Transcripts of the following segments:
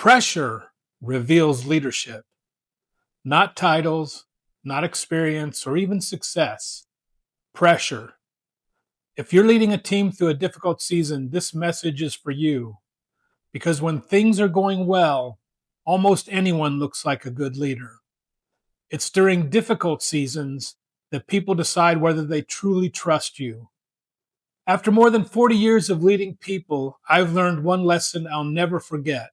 Pressure reveals leadership, not titles, not experience, or even success. Pressure. If you're leading a team through a difficult season, this message is for you. Because when things are going well, almost anyone looks like a good leader. It's during difficult seasons that people decide whether they truly trust you. After more than 40 years of leading people, I've learned one lesson I'll never forget.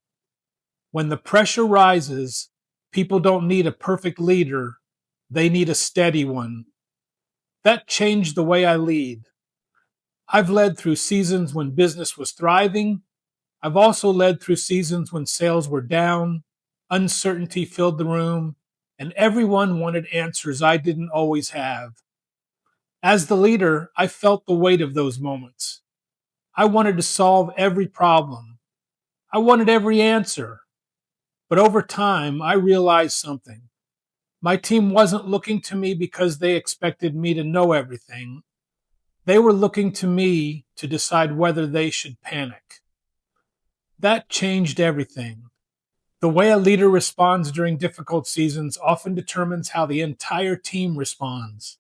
When the pressure rises, people don't need a perfect leader, they need a steady one. That changed the way I lead. I've led through seasons when business was thriving. I've also led through seasons when sales were down, uncertainty filled the room, and everyone wanted answers I didn't always have. As the leader, I felt the weight of those moments. I wanted to solve every problem. I wanted every answer. But over time, I realized something. My team wasn't looking to me because they expected me to know everything. They were looking to me to decide whether they should panic. That changed everything. The way a leader responds during difficult seasons often determines how the entire team responds.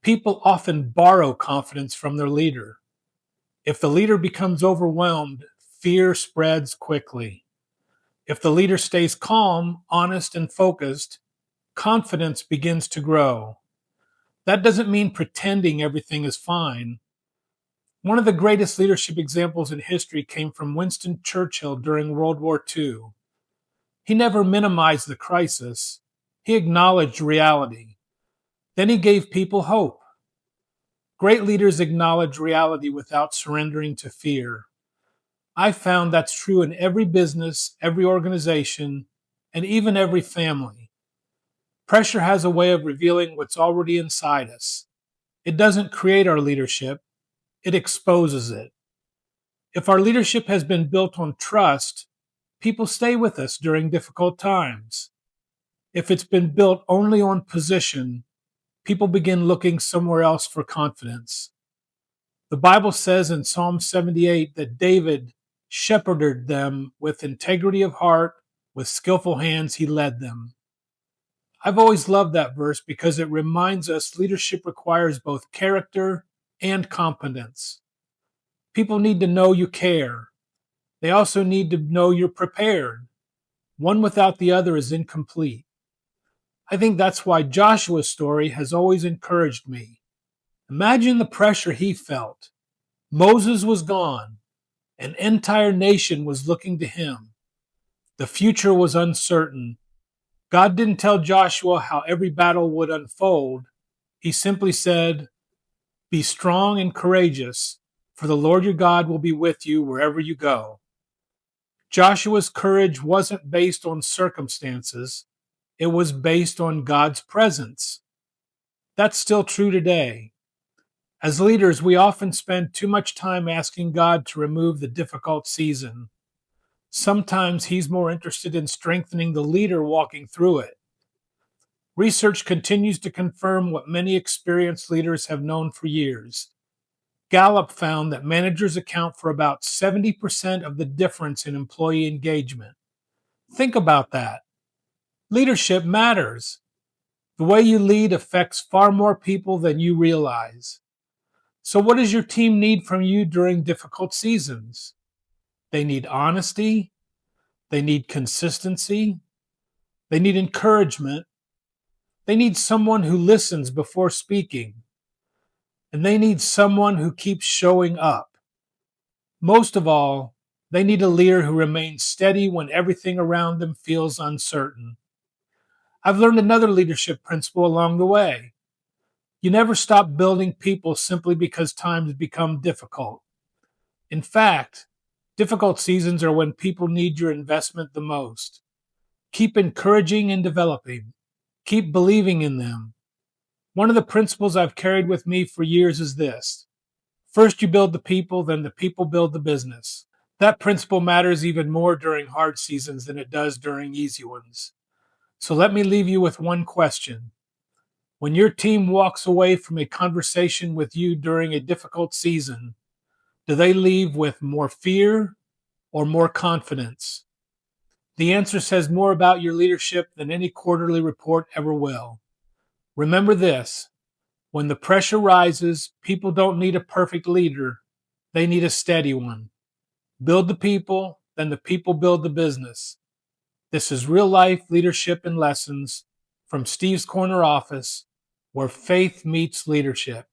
People often borrow confidence from their leader. If the leader becomes overwhelmed, fear spreads quickly. If the leader stays calm, honest, and focused, confidence begins to grow. That doesn't mean pretending everything is fine. One of the greatest leadership examples in history came from Winston Churchill during World War II. He never minimized the crisis. He acknowledged reality. Then he gave people hope. Great leaders acknowledge reality without surrendering to fear. I found that's true in every business, every organization, and even every family. Pressure has a way of revealing what's already inside us. It doesn't create our leadership, it exposes it. If our leadership has been built on trust, people stay with us during difficult times. If it's been built only on position, people begin looking somewhere else for confidence. The Bible says in Psalm 78 that David shepherded them with integrity of heart, with skillful hands he led them. I've always loved that verse because it reminds us leadership requires both character and competence. People need to know you care. They also need to know you're prepared. One without the other is incomplete. I think that's why Joshua's story has always encouraged me. Imagine the pressure he felt. Moses was gone. An entire nation was looking to him. The future was uncertain. God didn't tell Joshua how every battle would unfold. He simply said, "Be strong and courageous, for the Lord your God will be with you wherever you go." Joshua's courage wasn't based on circumstances. It was based on God's presence. That's still true today. As leaders, we often spend too much time asking God to remove the difficult season. Sometimes He's more interested in strengthening the leader walking through it. Research continues to confirm what many experienced leaders have known for years. Gallup found that managers account for about 70% of the difference in employee engagement. Think about that. Leadership matters. The way you lead affects far more people than you realize. So, what does your team need from you during difficult seasons? They need honesty. They need consistency. They need encouragement. They need someone who listens before speaking. And they need someone who keeps showing up. Most of all, they need a leader who remains steady when everything around them feels uncertain. I've learned another leadership principle along the way. You never stop building people simply because times become difficult. In fact, difficult seasons are when people need your investment the most. Keep encouraging and developing. Keep believing in them. One of the principles I've carried with me for years is this. First you build the people, then the people build the business. That principle matters even more during hard seasons than it does during easy ones. So let me leave you with one question. When your team walks away from a conversation with you during a difficult season, do they leave with more fear or more confidence? The answer says more about your leadership than any quarterly report ever will. Remember this: when the pressure rises, people don't need a perfect leader, they need a steady one. Build the people, then the people build the business. This is real life leadership and lessons from Steve's Corner Office, where faith meets leadership.